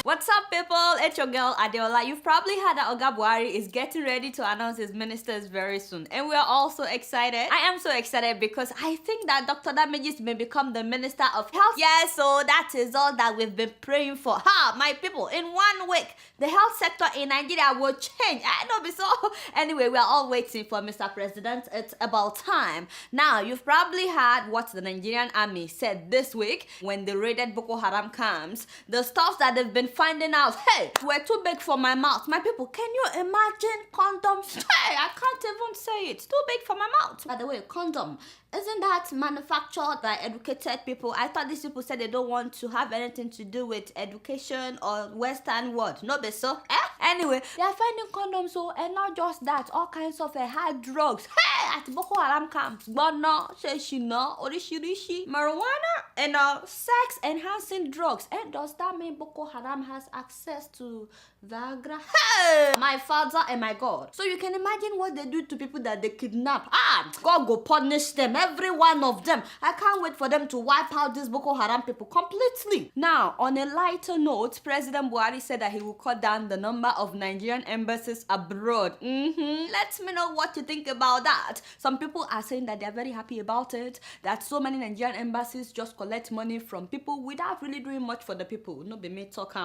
What's up, people? It's your girl Adeola. You've probably heard that Oga Buhari is getting ready to announce his ministers very soon, and we are all so excited. I am so excited because I think that Dr. Damagis may become the Minister of Health. Yeah, so that is all that we've been praying for. My people, in 1 week, the health sector in Nigeria will change. I know, so anyway, we are all waiting for Mr. President. It's about time. Now, you've probably heard what the Nigerian army said this week when they raided Boko Haram camps. The stuff that they've been finding out, hey, were too big for my mouth. My people, can you imagine condoms? Hey, I can't even say it. It's too big for my mouth. By the way, condom, isn't that manufactured by educated people? I thought these people said they don't want to have anything to do with education or Western world. No, be so. Anyway, they are finding condoms, so, and not just that, all kinds of hard drugs. Hey, at Boko Haram camps. Bono, Sheshina, Orishi, marijuana, and sex-enhancing drugs. And does that mean Boko Haram has access to Viagra? Hey, my father and my God. So you can imagine what they do to people that they kidnap. God go punish them, every one of them. I can't wait for them to wipe out these Boko Haram people completely. Now, on a lighter note, President Buhari said that he will cut down the number of Nigerian embassies abroad. Let me know what you think about that. Some people are saying that they're very happy about it, that so many Nigerian embassies just collect money from people without really doing much for the people. No be me talk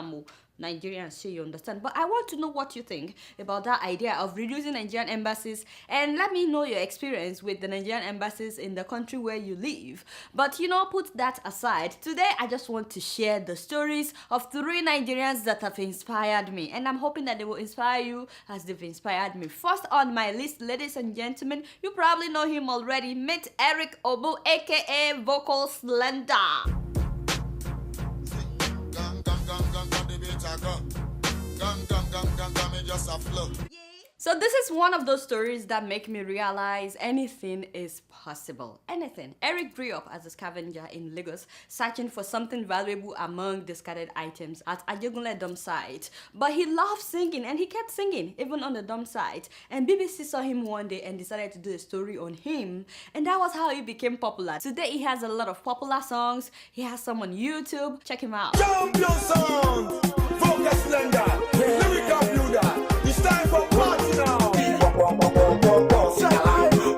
Nigerians, sure you understand. But I want to know what you think about that idea of reducing Nigerian embassies, and let me know your experience with the Nigerian embassies in the country where you live. But put that aside. Today I just want to share the stories of 3 Nigerians that have inspired me, and I'm hoping that they will inspire you as they've inspired me. First on my list, ladies and gentlemen, you probably know him already. Meet Eric Obu, aka Vocal Slender. So this is one of those stories that make me realize anything is possible. Anything. Eric grew up as a scavenger in Lagos, searching for something valuable among discarded items at Adeola dump site. But he loved singing, and he kept singing even on the dump site. And BBC saw him one day and decided to do a story on him. And that was how he became popular. Today he has a lot of popular songs. He has some on YouTube. Check him out. Champion sound, Vocal Slender, lyrical builder. It's time for party now.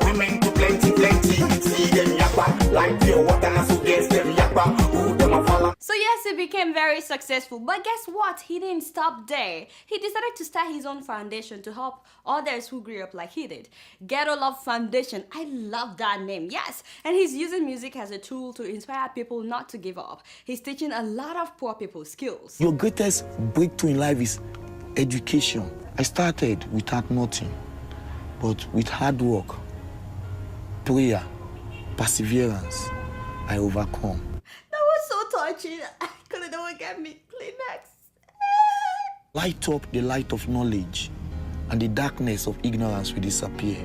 Women to plenty. See them yakba like pure water and so against them yakba. Who them a follow? So yes, he became very successful, but guess what? He didn't stop there. He decided to start his own foundation to help others who grew up like he did. Ghetto Love Foundation. I love that name, yes. And he's using music as a tool to inspire people not to give up. He's teaching a lot of poor people skills. Your greatest breakthrough in life is education. I started without nothing, but with hard work, prayer, perseverance, I overcome. That was so touching. I couldn't even get me. Play next. Light up the light of knowledge, and the darkness of ignorance will disappear.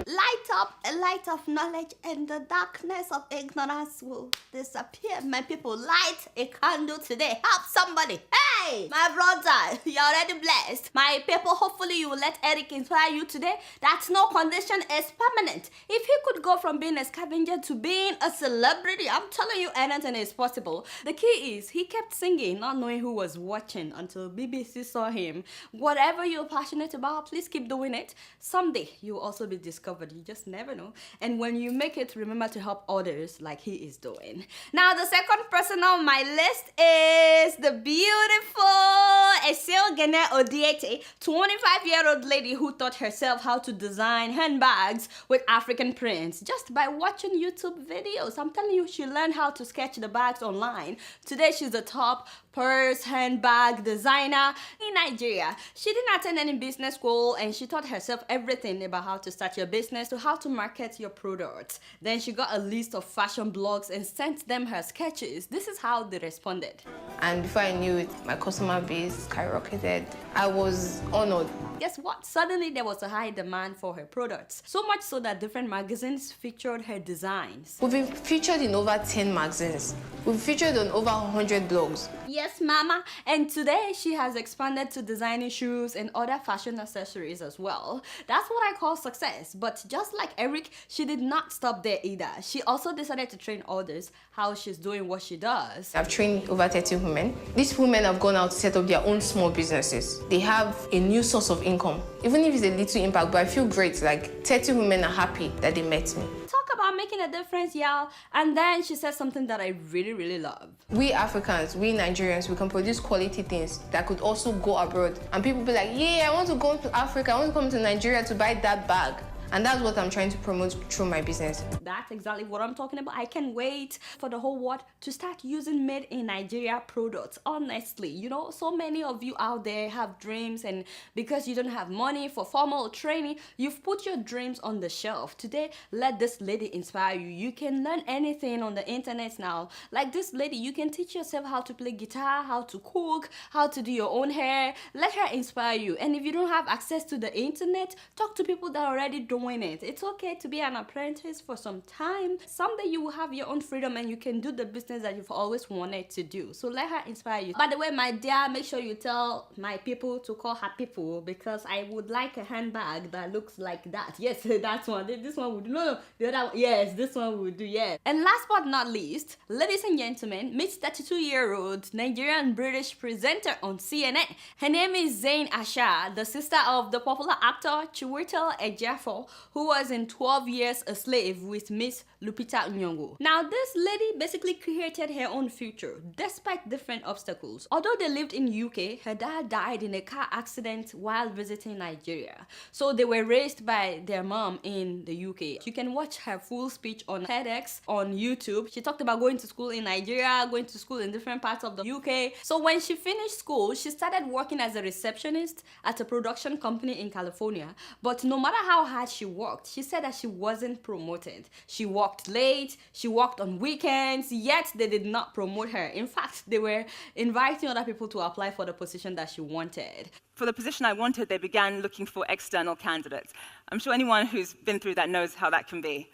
Light up a light of knowledge, and the darkness of ignorance will disappear. My people, light a candle today. Help somebody. Hey, my brother, you're already blessed. My people, hopefully you will let Eric inspire you today that no condition is permanent. If he could go from being a scavenger to being a celebrity, I'm telling you, anything is possible. The key is he kept singing, not knowing who was watching, until BBC saw him. Whatever you're passionate about, please keep doing it. Someday you'll also be discovered. You just never know. And when you make it, remember to help others like he is doing. Now, the second person on my list is the beautiful Adeola Odiete, 25-year-old lady who taught herself how to design handbags with African prints just by watching YouTube videos. I'm telling you, she learned how to sketch the bags online. Today, she's the top purse handbag designer in Nigeria. She didn't attend any business school, and she taught herself everything about how to start your business to how to market your products. Then she got a list of fashion blogs and sent them her sketches. This is how they responded. And before I knew it, my customer base skyrocketed. I was honored. Guess what? Suddenly there was a high demand for her products. So much so that different magazines featured her designs. We've been featured in over 10 magazines. We've featured on over 100 blogs. Yeah, Yes, mama. And today she has expanded to designing shoes and other fashion accessories as well. That's what I call success. But just like Eric, she did not stop there either. She also decided to train others how she's doing what she does. I've trained over 30 women. These women have gone out to set up their own small businesses. They have a new source of income. Even if it's a little impact, but I feel great. Like 30 women are happy that they met me. Talk about making a difference, y'all. And then she said something that I really, really love. We Africans, we Nigerians, we can produce quality things that could also go abroad. And people be like, yeah, I want to go to Africa, I want to come to Nigeria to buy that bag. And that's what I'm trying to promote through my business. That's exactly what I'm talking about. I can't wait for the whole world to start using made in Nigeria products. Honestly, you know, so many of you out there have dreams, and because you don't have money for formal training, you've put your dreams on the shelf. Today, let this lady inspire you. You can learn anything on the internet now. Like this lady, you can teach yourself how to play guitar, how to cook, how to do your own hair. Let her inspire you. And if you don't have access to the internet, talk to people that are already doing it. It's okay to be an apprentice for some time. Someday you will have your own freedom and you can do the business that you've always wanted to do. So let her inspire you. By the way, my dear, make sure you tell my people to call her people, because I would like a handbag that looks like that. Yes, that's one. This one would do. No, the other one. Yes, this one would do. Yes. And last but not least, ladies and gentlemen, meet 32-year-old Nigerian British presenter on CNN. Her name is Zain Asha, the sister of the popular actor Chiwetel Ejiofor, who was in 12 Years a Slave with Miss Lupita Nyong'o. Now, this lady basically created her own future despite different obstacles. Although they lived in UK, her dad died in a car accident while visiting Nigeria. So they were raised by their mom in the UK. You can watch her full speech on TEDx on YouTube. She talked about going to school in Nigeria, going to school in different parts of the UK. So when she finished school, she started working as a receptionist at a production company in California. But no matter how hard she worked, she said that she wasn't promoted. She worked late, she worked on weekends, yet they did not promote her. In fact, they were inviting other people to apply for the position that she wanted. For the position I wanted, they began looking for external candidates. I'm sure anyone who's been through that knows how that can be.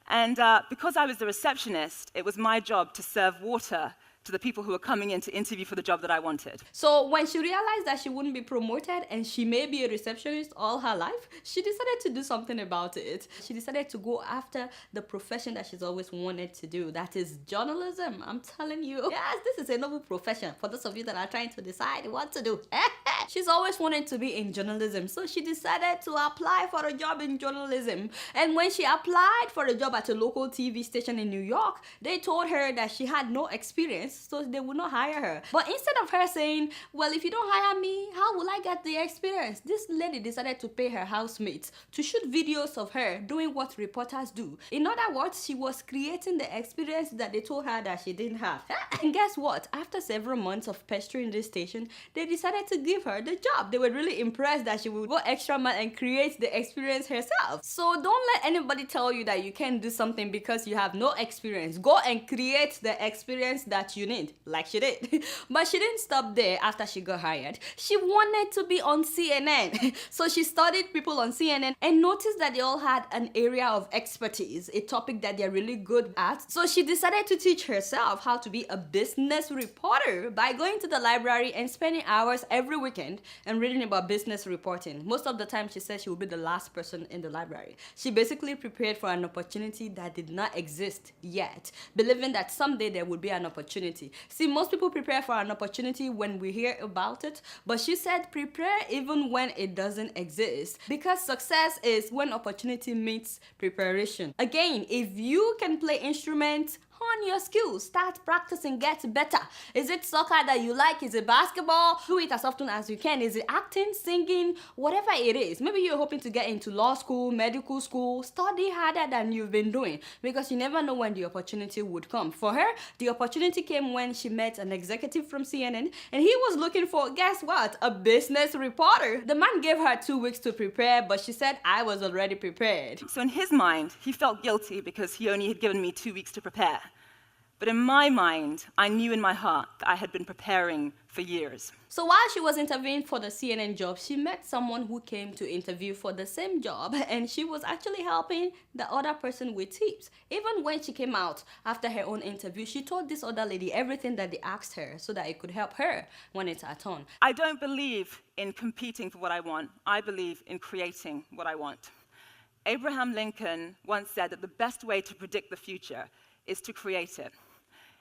And because I was the receptionist, it was my job to serve water to the people who were coming in to interview for the job that I wanted. So when she realized that she wouldn't be promoted and she may be a receptionist all her life, she decided to do something about it. She decided to go after the profession that she's always wanted to do. That is journalism. I'm telling you. Yes, this is a noble profession for those of you that are trying to decide what to do. She's always wanted to be in journalism, so she decided to apply for a job in journalism. And when she applied for a job at a local TV station in New York, they told her that she had no experience, so they would not hire her. But instead of her saying, well, if you don't hire me, how will I get the experience? This lady decided to pay her housemates to shoot videos of her doing what reporters do. In other words, she was creating the experience that they told her that she didn't have. And guess what? After several months of pestering this station, they decided to give her the job. They were really impressed that she would go extra mile and create the experience herself. So don't let anybody tell you that you can't do something because you have no experience. Go and create the experience that you need, like she did. But she didn't stop there after she got hired. She wanted to be on CNN. So she studied people on CNN and noticed that they all had an area of expertise, a topic that they're really good at. So she decided to teach herself how to be a business reporter by going to the library and spending hours every weekend and reading about business reporting. Most of the time, she said she would be the last person in the library. She basically prepared for an opportunity that did not exist yet, believing that someday there would be an opportunity. See, most people prepare for an opportunity when we hear about it, but she said prepare even when it doesn't exist, because success is when opportunity meets preparation. Again, if you can play instruments, hone your skills, start practicing, get better. Is it soccer that you like? Is it basketball? Do it as often as you can. Is it acting, singing, whatever it is? Maybe you're hoping to get into law school, medical school. Study harder than you've been doing, because you never know when the opportunity would come. For her, the opportunity came when she met an executive from CNN, and he was looking for, guess what, a business reporter. The man gave her 2 weeks to prepare, but she said, I was already prepared. So in his mind, he felt guilty because he only had given me 2 weeks to prepare. But in my mind, I knew in my heart that I had been preparing for years. So while she was interviewing for the CNN job, she met someone who came to interview for the same job, and she was actually helping the other person with tips. Even when she came out after her own interview, she told this other lady everything that they asked her so that it could help her when it's her turn. I don't believe in competing for what I want. I believe in creating what I want. Abraham Lincoln once said that the best way to predict the future is to create it.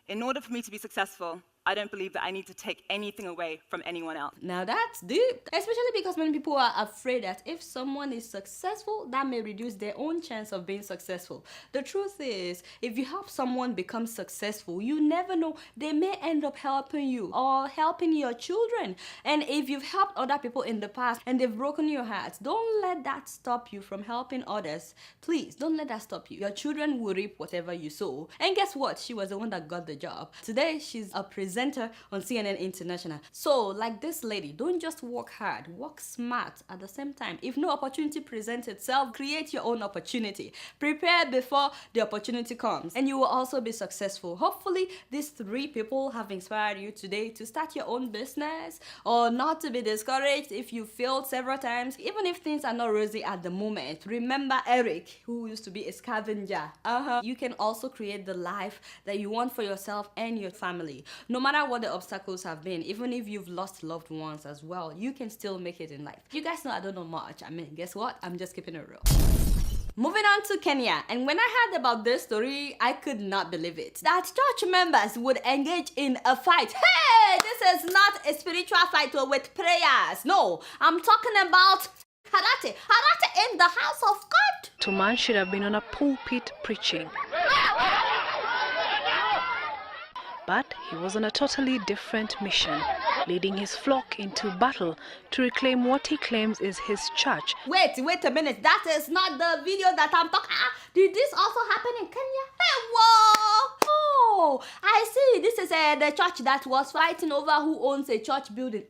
In order for me to be successful, I don't believe that I need to take anything away from anyone else. Now that's deep, especially because many people are afraid that if someone is successful, that may reduce their own chance of being successful. The truth is, if you help someone become successful, you never know, they may end up helping you or helping your children. And if you've helped other people in the past and they've broken your heart, don't let that stop you from helping others. Please, don't let that stop you. Your children will reap whatever you sow. And guess what? She was the one that got the job. Today, she's a presenter on CNN International. So, like this lady, don't just work hard, work smart at the same time. If no opportunity presents itself, create your own opportunity. Prepare before the opportunity comes, and you will also be successful. Hopefully, these 3 people have inspired you today to start your own business or not to be discouraged if you failed several times, even if things are not rosy at the moment. Remember Eric, who used to be a scavenger. You can also create the life that you want for yourself and your family. No matter what the obstacles have been, even if you've lost loved ones as well, you can still make it in life. You guys know I don't know much. I mean, guess what? I'm just keeping it real. Moving on to Kenya, and when I heard about this story, I could not believe it. That church members would engage in a fight. Hey, this is not a spiritual fight with prayers. No, I'm talking about karate. Karate in the house of God. Tuman should have been on a pulpit preaching. But he was on a totally different mission, leading his flock into battle to reclaim what he claims is his church. Wait a minute. That is not the video that I'm talking. Did this also happen in Kenya? Hey, whoa! Oh, I see. This is the church that was fighting over who owns a church building.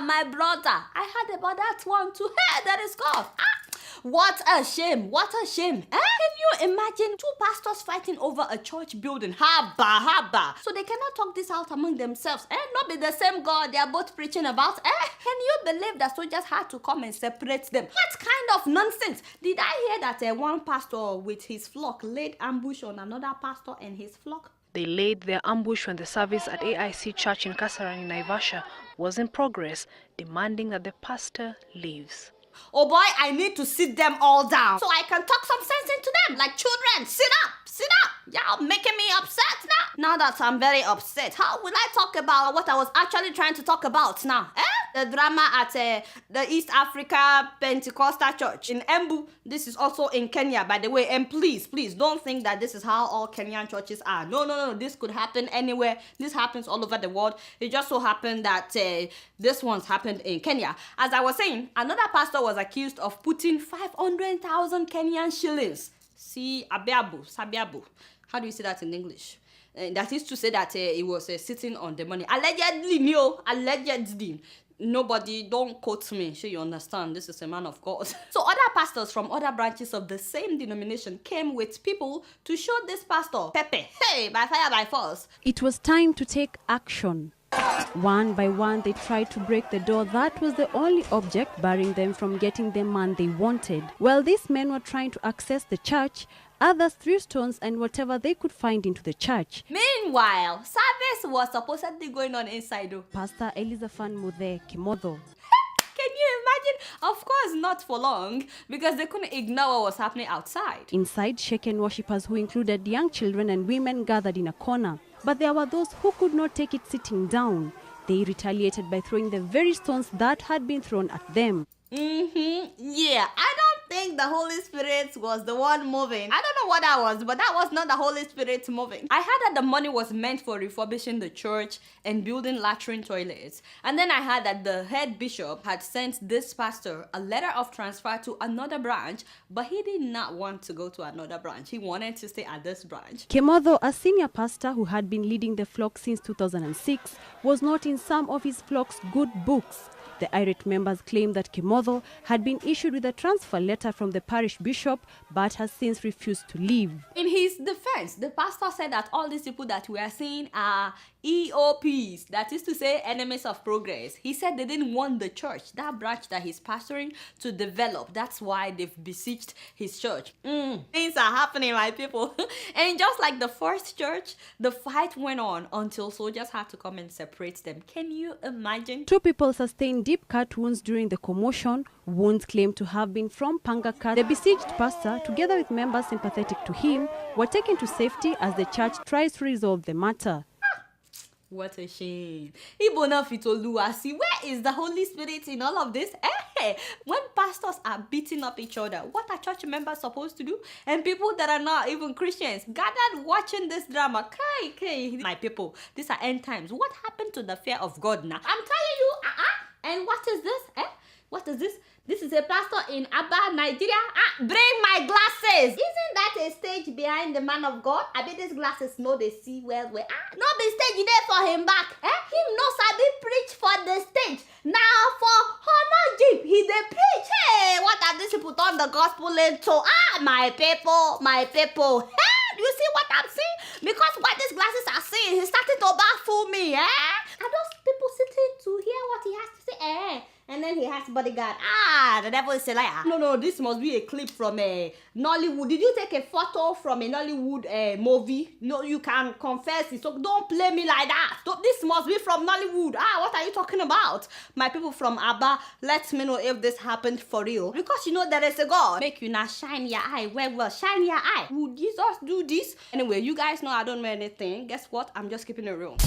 My brother. I heard about that one too. Hey, that is called. What a shame. What a shame. Can you imagine 2 pastors fighting over a church building? Haba. So they cannot talk this out among themselves. Not be the same God they are both preaching about. Can you believe that soldiers had to come and separate them? What kind of nonsense? Did I hear that one pastor with his flock laid ambush on another pastor and his flock? They laid their ambush when the service at AIC Church in Kasarani, Naivasha was in progress, demanding that the pastor leaves. Oh boy, I need to sit them all down so I can talk some sense into them. Like children, sit up. Y'all making me upset now. Now that I'm very upset, how will I talk about what I was actually trying to talk about now? The drama at the East Africa Pentecostal Church in Embu. This is also in Kenya, by the way. And please don't think that this is how all Kenyan churches are. No. This could happen anywhere. This happens all over the world. It just so happened that this one's happened in Kenya. As I was saying, another pastor was accused of putting 500,000 Kenyan shillings. Sabiabu. How do you say that in English? That is to say that he was sitting on the money. Allegedly. Nobody, don't quote me. Sure, you understand. This is a man of God. So other pastors from other branches of the same denomination came with people to show this pastor, Pepe, hey, by fire, by force. It was time to take action. One by one, they tried to break the door that was the only object barring them from getting the man they wanted. While these men were trying to access the church, others threw stones and whatever they could find into the church. Meanwhile, service was supposedly going on inside. Pastor Elizaphan Muthe Kimotho. Can you imagine? Of course, not for long, because they couldn't ignore what was happening outside. Inside, shaken worshippers who included young children and women gathered in a corner. But there were those who could not take it sitting down. They retaliated by throwing the very stones that had been thrown at them. Yeah, I don't think the Holy Spirit was the one moving. I don't know what that was, but that was not the Holy Spirit moving. I heard that the money was meant for refurbishing the church and building latrine toilets. And then I heard that the head bishop had sent this pastor a letter of transfer to another branch, but he did not want to go to another branch. He wanted to stay at this branch. Kimotho, a senior pastor who had been leading the flock since 2006, was not in some of his flock's good books. The irate members claim that Kimotho had been issued with a transfer letter from the parish bishop but has since refused to leave. In his defense, the pastor said that all these people that we are seeing are EOPs, that is to say, enemies of progress. He said they didn't want the church, that branch that he's pastoring, to develop. That's why they've besieged his church. Things are happening, my people. And just like the first church, the fight went on until soldiers had to come and separate them. Can you imagine? 2 people sustained deep cut wounds during the commotion, wounds claimed to have been from panga cut. The besieged pastor, together with members sympathetic to him, were taken to safety as the church tries to resolve the matter. What a shame. Ibona Fitoluasi, where is the Holy Spirit in all of this? When pastors are beating up each other, what are church members supposed to do? And people that are not even Christians gathered watching this drama. My people, these are end times. What happened to the fear of God now? I'm telling you, and what is this? What is this? This is a pastor in Aba, Nigeria. Bring my glasses. Isn't that a stage behind the man of God? I bet these glasses know they see well. No be stage there for him back. Him no sabi preach for the stage. Now for honor jeep, he dey preach. Hey, what have these people turned the gospel into? My people, my people. Do you see what I'm saying? Because what these glasses are saying, he's starting to baffle me. Are those people sitting to hear what he has to say? And then he has bodyguard. The devil is a liar. No, this must be a clip from Nollywood. Did you take a photo from a Nollywood movie? No, you can confess it. So don't play me like that. This must be from Nollywood. What are you talking about? My people from Abba, let me know if this happened for real. Because you know there is a God. Make you not shine your eye. Well, shine your eye. Would Jesus do this? Anyway, you guys know I don't know anything. Guess what? I'm just keeping it real.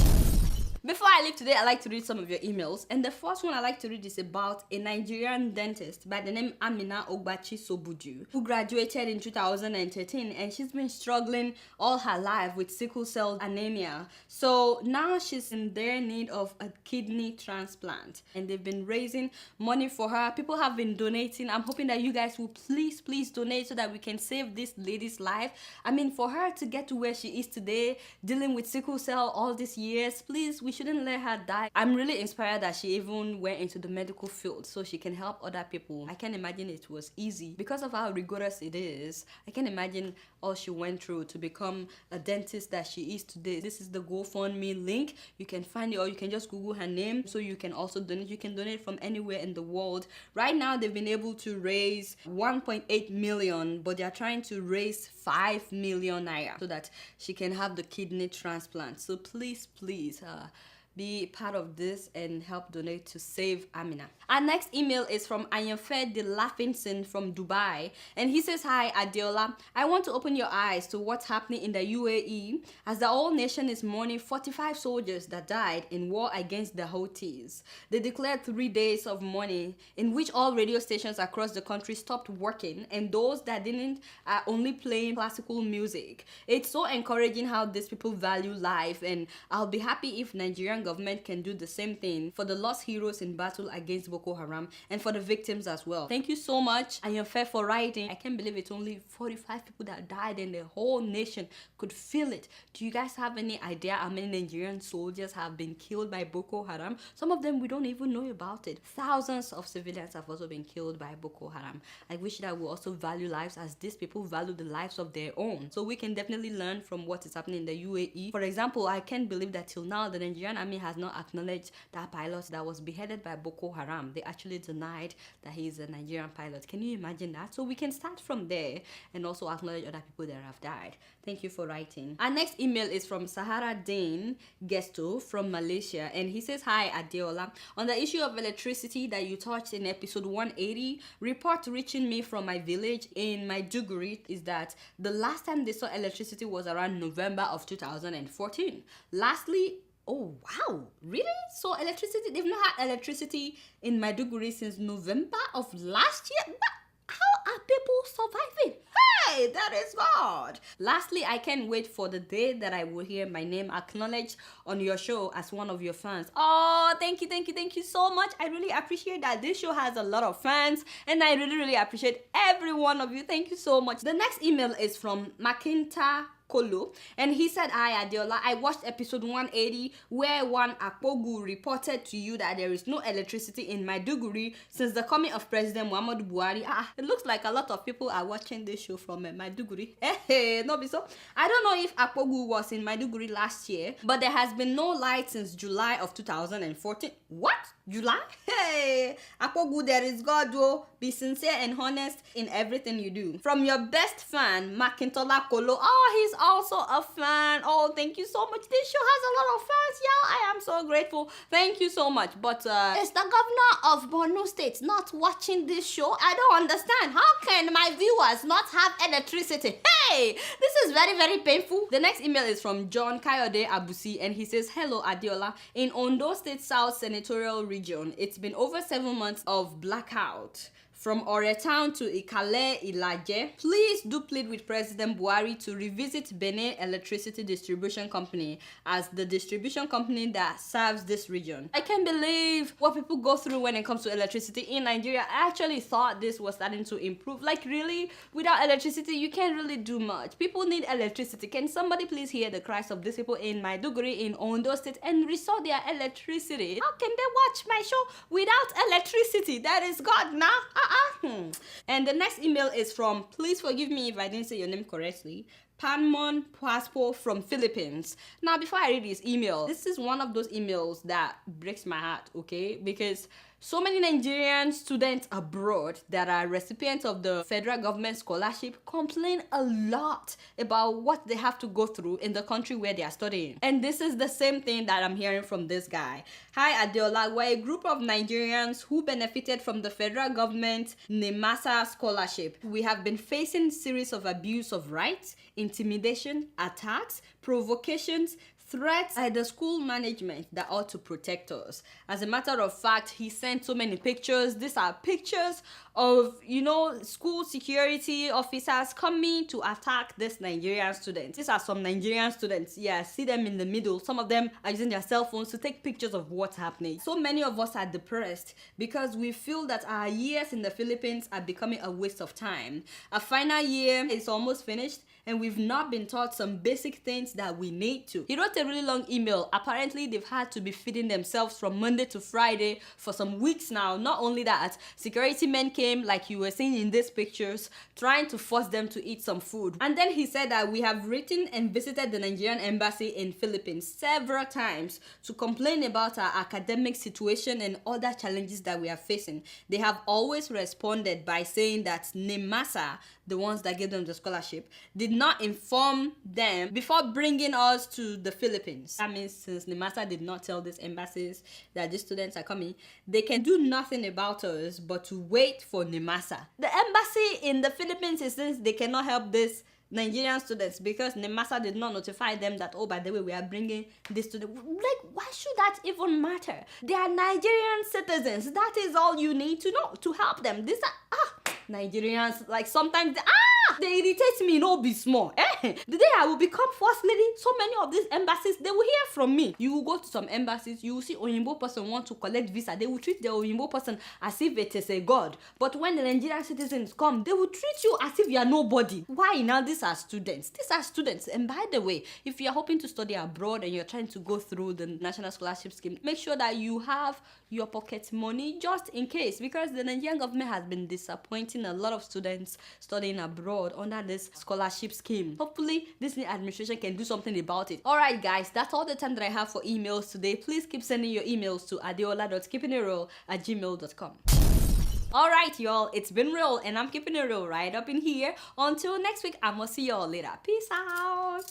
Before I leave today, I like to read some of your emails. And the first one I like to read is about a Nigerian dentist by the name Amina Ogbachi Sobuju, who graduated in 2013, and she's been struggling all her life with sickle cell anemia. So now she's in their need of a kidney transplant, and they've been raising money for her. People have been donating. I'm hoping that you guys will please donate so that we can save this lady's life. I mean, for her to get to where she is today, dealing with sickle cell all these years, please, we shouldn't let her die. I'm really inspired that she even went into the medical field so she can help other people. I can't imagine it was easy because of how rigorous it is. I can't imagine all she went through to become a dentist that she is today. This is the GoFundMe link. You can find it, or you can just Google her name so you can also donate. You can donate from anywhere in the world. Right now they've been able to raise 1.8 million, but they're trying to raise 5 million naira so that she can have the kidney transplant. So please be part of this and help donate to save Amina. Our next email is from Ayanfe De Laughington from Dubai, and he says, "Hi Adeola, I want to open your eyes to what's happening in the UAE as the whole nation is mourning 45 soldiers that died in war against the Houthis. They declared 3 days of mourning in which all radio stations across the country stopped working, and those that didn't are only playing classical music. It's so encouraging how these people value life, and I'll be happy if Nigerian government can do the same thing for the lost heroes in battle against Boko Haram and for the victims as well." Thank you so much, Ayanfe, for writing. I can't believe it's only 45 people that died and the whole nation could feel it. Do you guys have any idea how many Nigerian soldiers have been killed by Boko Haram? Some of them we don't even know about it. Thousands of civilians have also been killed by Boko Haram. I wish that we also value lives as these people value the lives of their own. So we can definitely learn from what is happening in the UAE. For example, I can't believe that till now the Nigerian army has not acknowledged that pilot that was beheaded by Boko Haram. They actually denied that he is a Nigerian pilot. Can you imagine that? So we can start from there and also acknowledge other people that have died. Thank you for writing. Our next email is from Sahara Dane Gesto from Malaysia, and he says, "Hi Adeola, on the issue of electricity that you touched in episode 180, report reaching me from my village in Maiduguri is that the last time they saw electricity was around November of 2014. Lastly, oh wow, really? So electricity, they've not had electricity in Maiduguri since November of last year? But how are people surviving? Hey, that is God. Lastly, I can't wait for the day that I will hear my name acknowledged on your show as one of your fans." Oh, thank you so much. I really appreciate that. This show has a lot of fans, and I really appreciate every one of you. Thank you so much. The next email is from Makinta Kolo, and he said, "Hi Adeola, I watched episode 180 where one Akpogu reported to you that there is no electricity in Maiduguri since the coming of President Muhammadu Buhari." It looks like a lot of people are watching this show from Maiduguri. No be so. I don't know if Akpogu was in Maiduguri last year, but there has been no light since July of 2014. What? July? Hey, Akpogu, there is God, though. Be sincere and honest in everything you do. From your best fan, Makintola Kolo. Oh, he's also a fan. Oh, thank you so much. This show has a lot of fans, y'all. I am so grateful. Thank you so much. But is the governor of Borno State not watching this show? I don't understand. How can my viewers not have electricity? Hey, this is very, very painful. The next email is from John Kayode Abusi, and he says, "Hello Adeola, in Ondo State South Senatorial Region, it's been over 7 months of blackout. From Oretown to Ikale Ilaje, please do plead with President Buhari to revisit Benin Electricity Distribution Company as the distribution company that serves this region." I can't believe what people go through when it comes to electricity in Nigeria. I actually thought this was starting to improve. Like, really, without electricity, you can't really do much. People need electricity. Can somebody please hear the cries of these people in Maiduguri, in Ondo State, and restore their electricity? How can they watch my show without electricity? That is God now. And the next email is from, please forgive me if I didn't say your name correctly, Panmon Paspo from Philippines. Now, before I read this email, this is one of those emails that breaks my heart, okay? Because so many Nigerian students abroad that are recipients of the federal government scholarship complain a lot about what they have to go through in the country where they are studying. And this is the same thing that I'm hearing from this guy. "Hi Adeola, we're a group of Nigerians who benefited from the federal government NEMASA scholarship. We have been facing series of abuse of rights, intimidation, attacks, provocations, threats by the school management that ought to protect us. As a matter of fact, he sent so many pictures. These are pictures of, school security officers coming to attack this Nigerian students. These are some Nigerian students. Yeah, see them in the middle. Some of them are using their cell phones to take pictures of what's happening. So many of us are depressed because we feel that our years in the Philippines are becoming a waste of time. Our final year is almost finished, and we've not been taught some basic things that we need to." He wrote a really long email. Apparently, they've had to be feeding themselves from Monday to Friday for some weeks now. Not only that, security men came, like you were seeing in these pictures, trying to force them to eat some food. And then he said that we have written and visited the Nigerian embassy in Philippines several times to complain about our academic situation and other challenges that we are facing. They have always responded by saying that NEMASA, the ones that gave them the scholarship, did not inform them before bringing us to the Philippines. That means since NEMASA did not tell these embassies that these students are coming, they can do nothing about us but to wait for NEMASA. The embassy in the Philippines is since they cannot help this Nigerian students because NEMASA did not notify them that, oh, by the way, we are bringing this student. Like, why should that even matter? They are Nigerian citizens. That is all you need to know to help them. These are Nigerians. Like, sometimes they irritate me, no be small. The day I will become first lady, so many of these embassies, they will hear from me. You will go to some embassies, you will see Oyinbo person want to collect visa. They will treat the Oyinbo person as if it is a god. But when the Nigerian citizens come, they will treat you as if you are nobody. Why now? These are students. These are students. And by the way, if you are hoping to study abroad and you're trying to go through the National Scholarship Scheme, make sure that you have your pocket money just in case, because the Nigerian government has been disappointing a lot of students studying abroad under this scholarship scheme. Hopefully this new administration can do something about it. Alright guys, that's all the time that I have for emails today. Please keep sending your emails to adeola.keepingitreal@gmail.com. Alright y'all, it's been real and I'm keeping it real right up in here. Until next week, I'm gonna see y'all later. Peace out.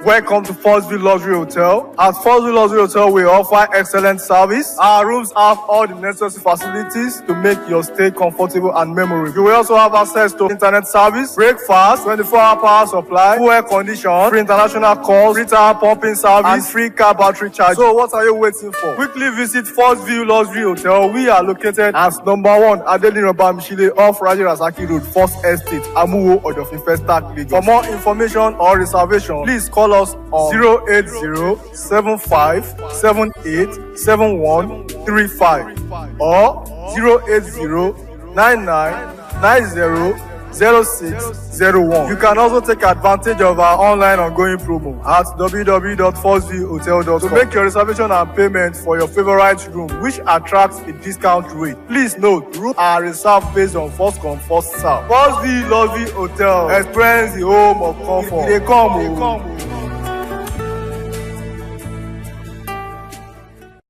Welcome to First View Luxury Hotel. At First View Luxury Hotel, we offer excellent service. Our rooms have all the necessary facilities to make your stay comfortable and memorable. You will also have access to internet service, breakfast, 24-hour power supply, full air condition, free international calls, free tire pumping service, and free car battery charge. So what are you waiting for? Quickly visit First View Luxury Hotel. We are located at number 1 Adeola off Raji Rasaki Road, First Estate, Amuwo, Odofin Festac, Lagos. For more information or reservation, please call us on 080-7578-7135 or 080-9990-0601. You can also take advantage of our online ongoing promo at www.firstviewhotel.com to make your reservation and payment for your favorite room, which attracts a discount rate. Please note, rooms are reserved based on first come, first serve. First View Luxury Hotel. Experience the home of comfort. They come.